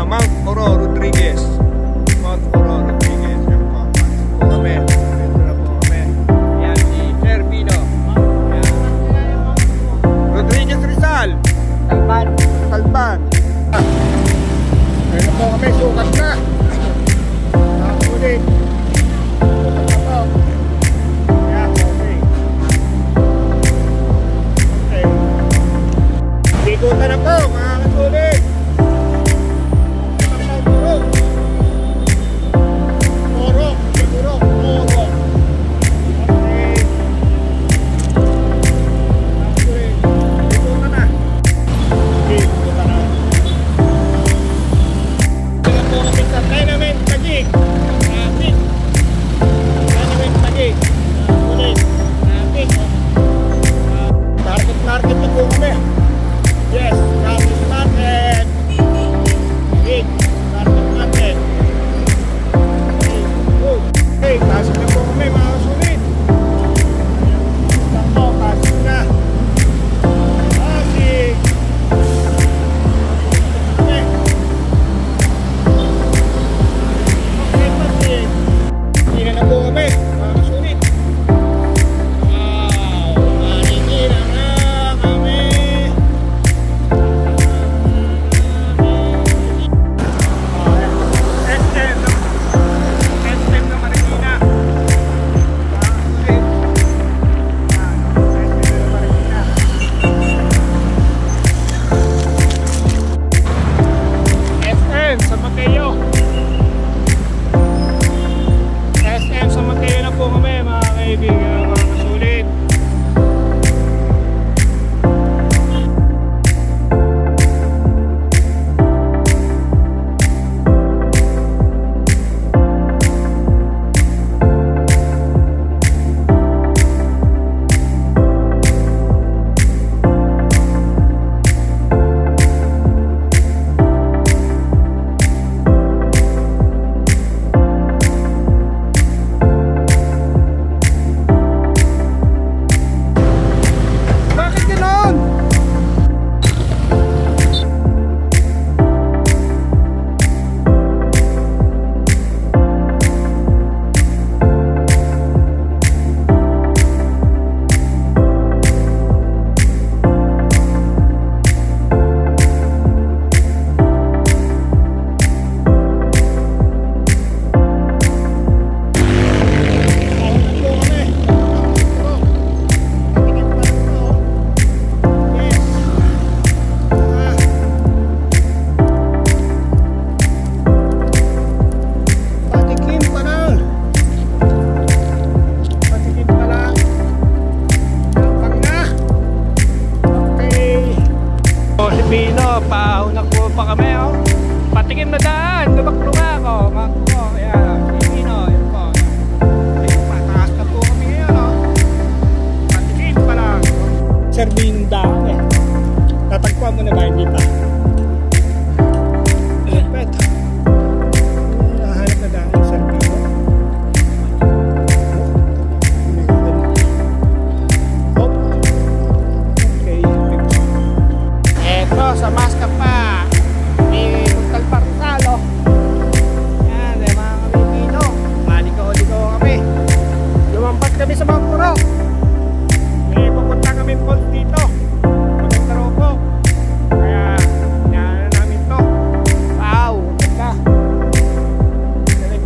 na, Mount Oro Rodriguez. Mount Oro Rodriguez. Yan po. Po kami. Dito na po kami. Yan si Sir Bino. Yan. Rodriguez Rizal. Talban. Talban. Ayun na po kami. Sukat na. Nakakulit. Sukat na po. Yan. Okay. Okay. Ikutan na po mga kasulit. Market na po kami. Yes, market market. Big market market. Okay, pasok na po kami mga kasulit. Sakto, pasok na. Pasik. Okay. Okay, pasik. Hindi na po kami mga kasulit. Paunak po pa kami, oh. Patikim na daan, lubak-lubak, oh. Mga ayan, Pino, yun po. Ayun, mataas na po kami ngayon, oh. Patikim pa lang. Serving daan, eh. Tatagpuan mo na ba hindi pa? Pet. Nahanap na daan yung serving, oh. Sa Mascap pa may Total Parsalo. Yan, mga Pilipino, maliko-liko kami. Lumampas kami sa Mount Oro. May pupunta kami falls dito, maganda raw po. Kaya yan namin to. Wow, ganda. Galing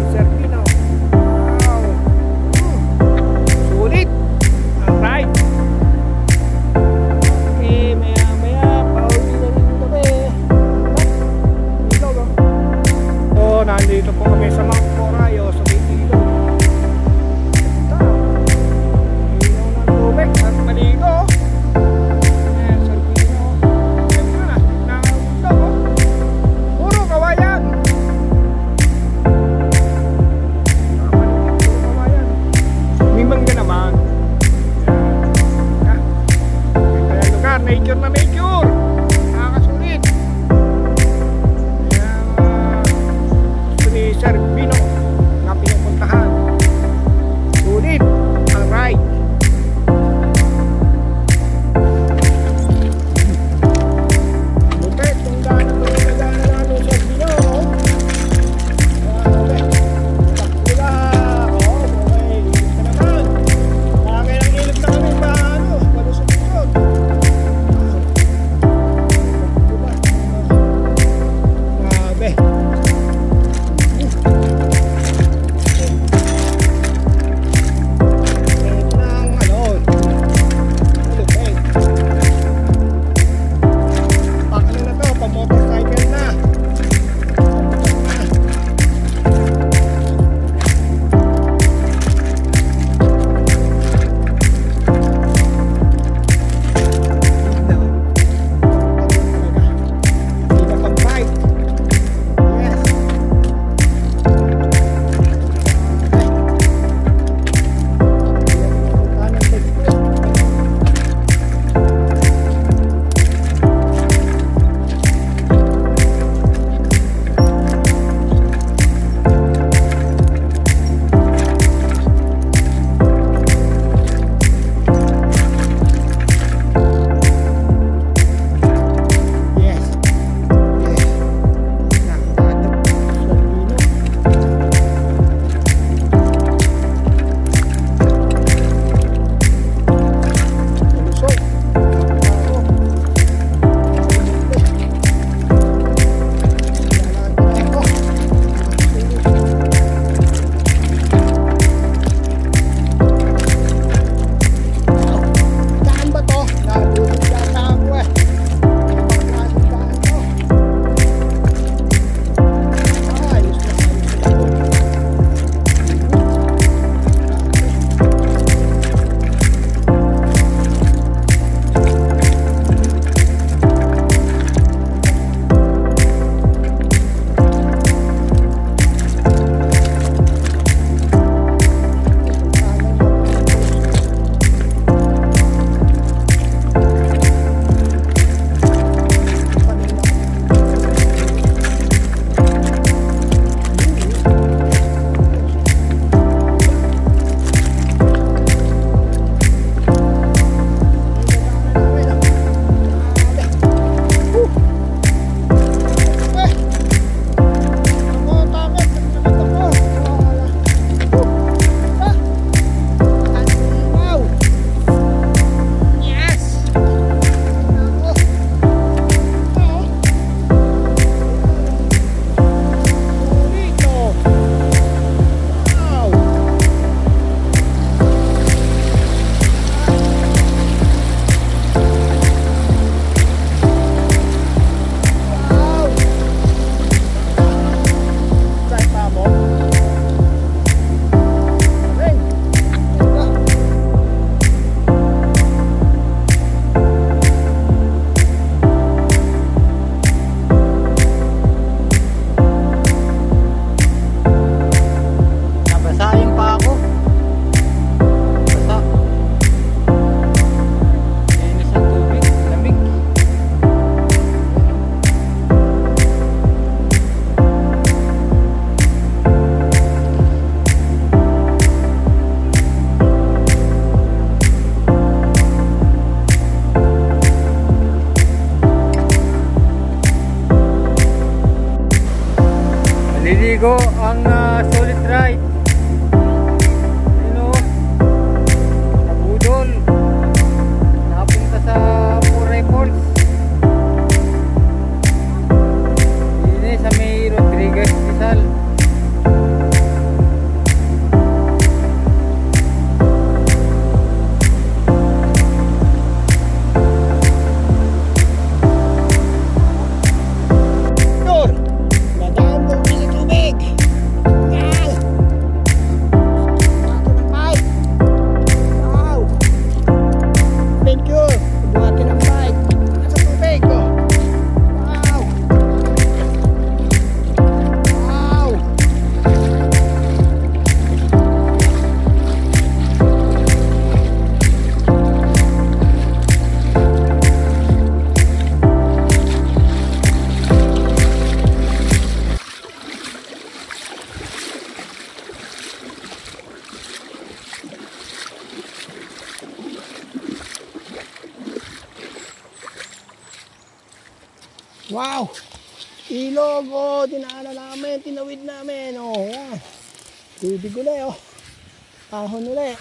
Serpino. Wow, sulit. Alright. Nandito po kami sa Mount Corayo sa Bitido. Ilaw ng tubig at maligo. Ayan, Salvino. Ayan na, nakakunda ko. Puro kawayan. Puro kawayan. May mangga naman. Ayan. Kaya lugar, nature na nature. Nakakasulit. Sir Bino Liligo ang solid ride. Ayun o, budol. Nakapunta sa Puray Falls. Yun sa may Rodriguez Rizal. Wow! Ilog, oh, dinaanan namin, tinawid namin, oh, yan. Tubig ulit, oh. Ahon ulit.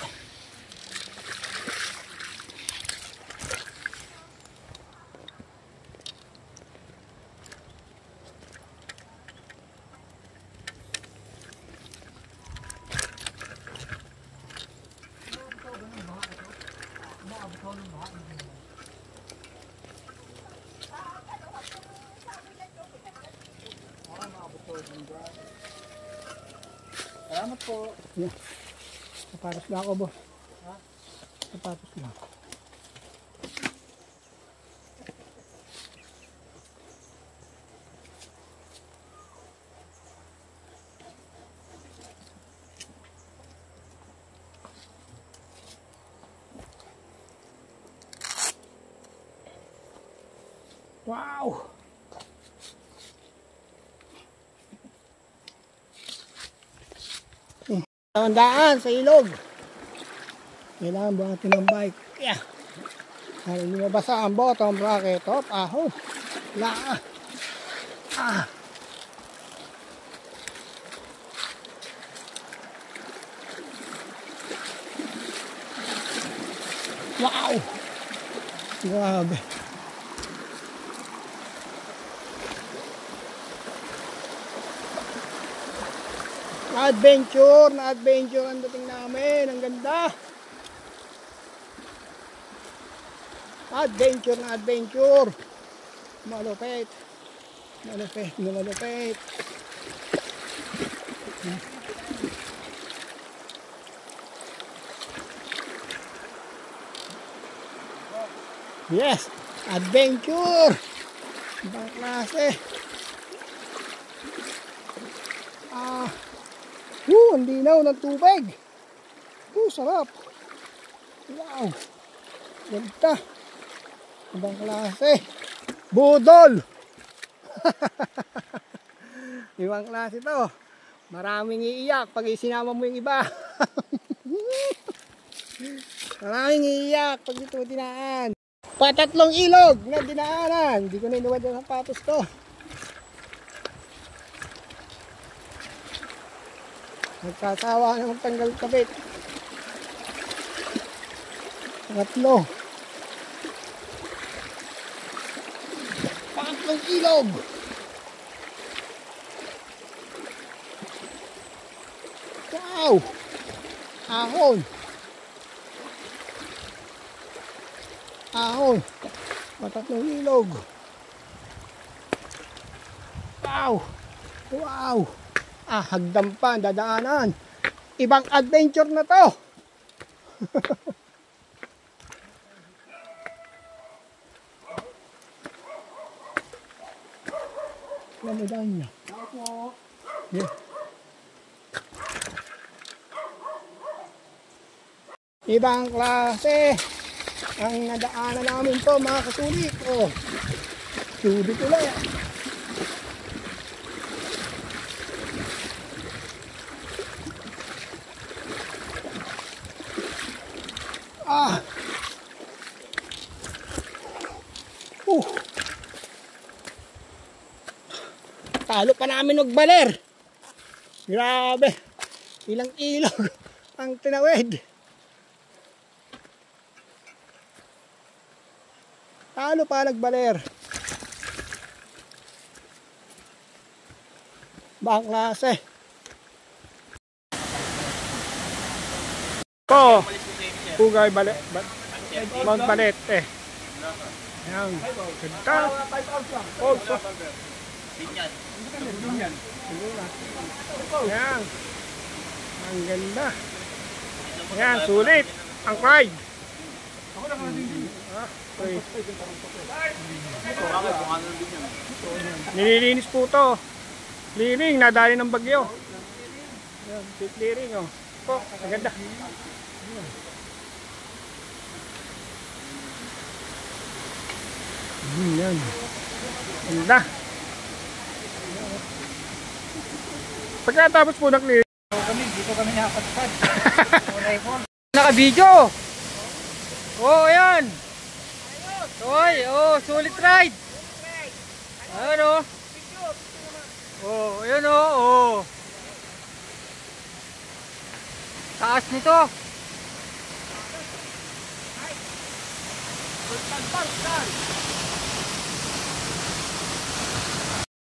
Salamat po. Yeah. Sapatos na ako, boss. Ha? Sapatos na. Wow! Tandaan sa ilog. Kailangan buhatin ng bike. Yeah. Para hindi mabasa ang bottom bracket. Hop, ahon. La. Ah. Wow. Grabe. Adventure na adventure ang dating namin. Ang ganda. Adventure na adventure. Malupit. Malupit. Malupit. Yes. Adventure. Ibang klase. Ang linaw ng tubig. Sarap. Wow. Ganda. Ibang klase. Budol. Ibang klase to. Maraming iiyak pag isinama mo yung iba. Maraming iiyak pag dito dinaan. Patatlong ilog na dinaanan. Hindi ko na inuwad yung sapatos to. Nagsasawa na magtanggal kabit. Pangatlo. Pangatlong ilog. Wow! Ahon. Ahon. Pangatlong ilog. Wow! Wow! Hagdan pa, dadaanan. Ibang adventure na to. Lamadaan niya. Yeah. Ibang klase ang nadaanan namin to, mga kasulit. Oh, sulit ulit. Talo pa namin magbaler. Grabe. Ilang ilog ang tinawid. Talo pa nagbaler. Bang klase. Pugay balet. Mount Balete. Yan. Ganda. Oh, so. Yan. Ang ganda. Yan, sulit. Ang ride. Nililinis po to. Clearing, nadali ng bagyo. Yan, clearing oh. Oh, ang ganda. Yan. Ganda. Pagkatapos po ng clearing. Dito kami nakapatpad. Naka-video. Oh, ayan. Oy, oh, solid ride. Ayan oh. Oh, ayan oh, oh. Taas nito.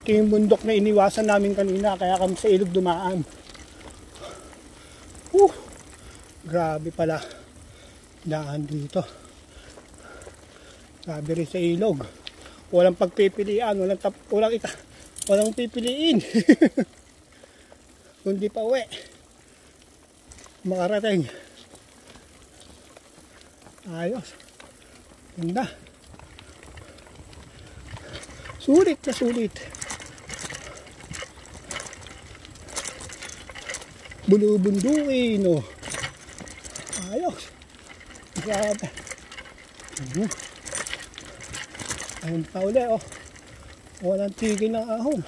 Ito yung bundok na iniwasan namin kanina, kaya kami sa ilog dumaan. Grabe pala daan dito. Grabe rin sa ilog. Walang pagpipilian, walang pipiliin. Kundi pa uwi. Makarating. Ayos. Ganda. Sulit na sulit. Bulubunduin oh. Ayos. Grabe. Ayun pa uli oh. Walang tigil ng ahon.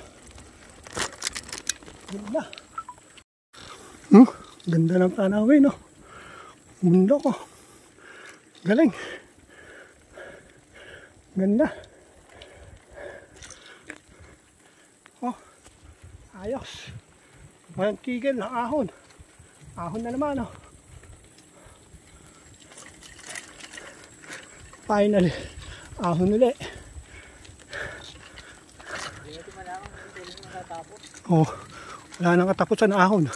Ganda. Ganda ng tanawin oh. Mundo ko. Galing. Ganda. Oh. Ayos. Walang tigil ng ahon. Ahon na naman oh. Finally, ahon ulit. Oh, wala nang katapusan na ahon.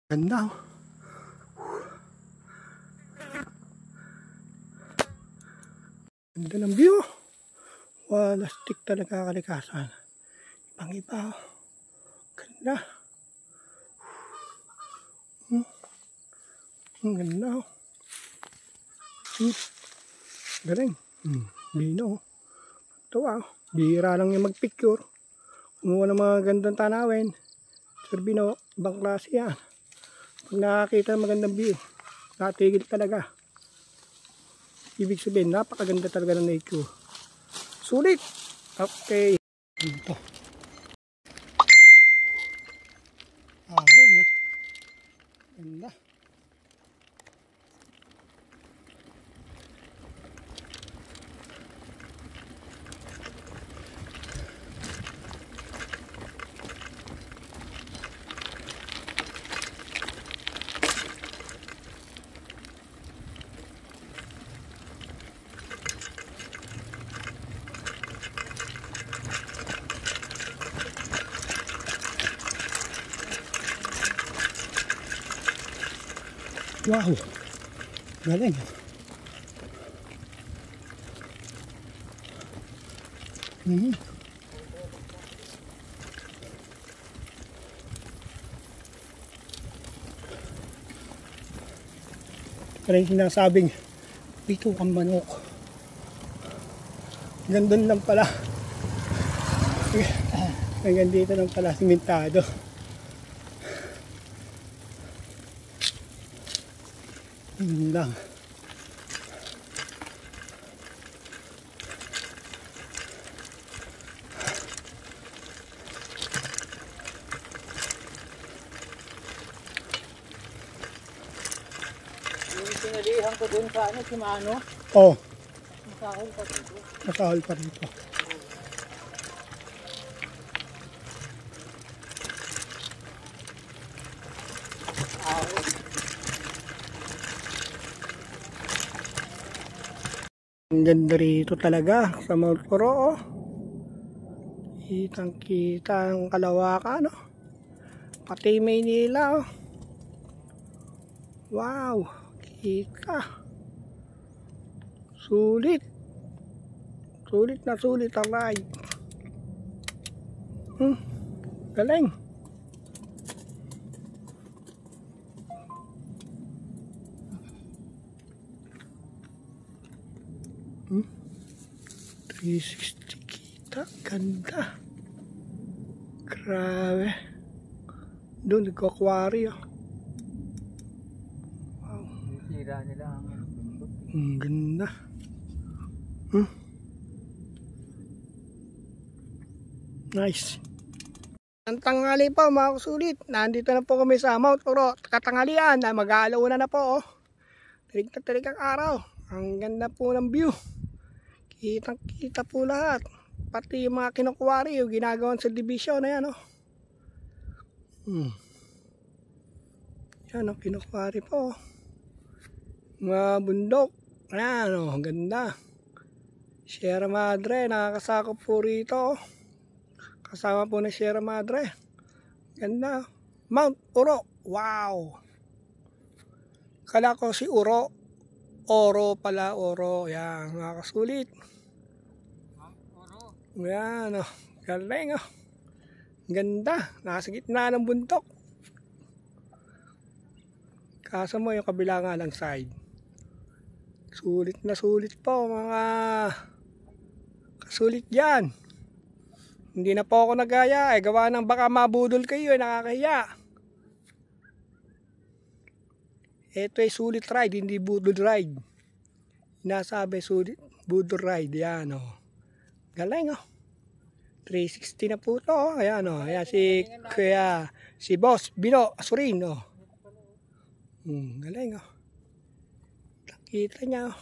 Ganda. Ganda ng view. Wala stick talaga kalikasan. Ibang iba. Ganda. Ang ganda. Galing. Bino. Ito bihira lang yung magpicture. Kumuha ng mga gandang tanawin. Sir Bino, ibang klase yan. Pag nakakita ng magandang view, nakatigil talaga. Ibig sabihin, napakaganda talaga ng nature. Sulit! Okay. Dito. Ahon, no? Ganda. Wow, galing. Parang sinasabing pito ang manok. Gandun lang pala. Hanggang dito lang pala, simentado. Yun lang. Yung sinalihan ko dun sa ano, si Mano. Oh, Masahol pa dito. masahol pa rito. Ang ganda rito talaga sa Mount Puro, oh. Kitang-kita ang Kalawakan, no? Pati Maynila, oh. Wow, kita. Sulit. Sulit na sulit ang ride. Galing. Hmm? 360 kita. Ganda. Grabe. Doon nagkakwari, oh. Wow. Sira nila ang bundok. Ang ganda. Nice. Ang tanghali pa mga kasulit. Nandito na po kami sa Mount Puro. Katanghalian na mag-aalauna na po, oh. Tirig na tirig ang araw. Ang ganda po ng view. Kitang kita po lahat. Pati yung mga kinukwari yung ginagawan sa division na yan, oh. Yan, oh, kinukwari po. Mga bundok. Ayan, oh, ganda. Sierra Madre, nakakasakop po rito, oh. Kasama po na Sierra Madre. Ganda. Mount Uro. Wow. Kala ko si Uro. Oro pala, Oro. Yan, nakakasulit. Yan, oh. Galing, oh. Ganda. Nasa gitna ng bundok. Kaso mo yung kabila nga lang side. Sulit na sulit po, mga kasulit yan. Hindi na po ako nagaya, gawa ng baka mabudol kayo, nakakahiya. Ito ay sulit ride, hindi budol ride. Nasabi sulit, budol ride, yan, oh. Galing, oh. 360 na po to, oh. Ayan, oh. Ayan si Boss Bino Asurin, oh. Galing, oh. Kita niya, oh.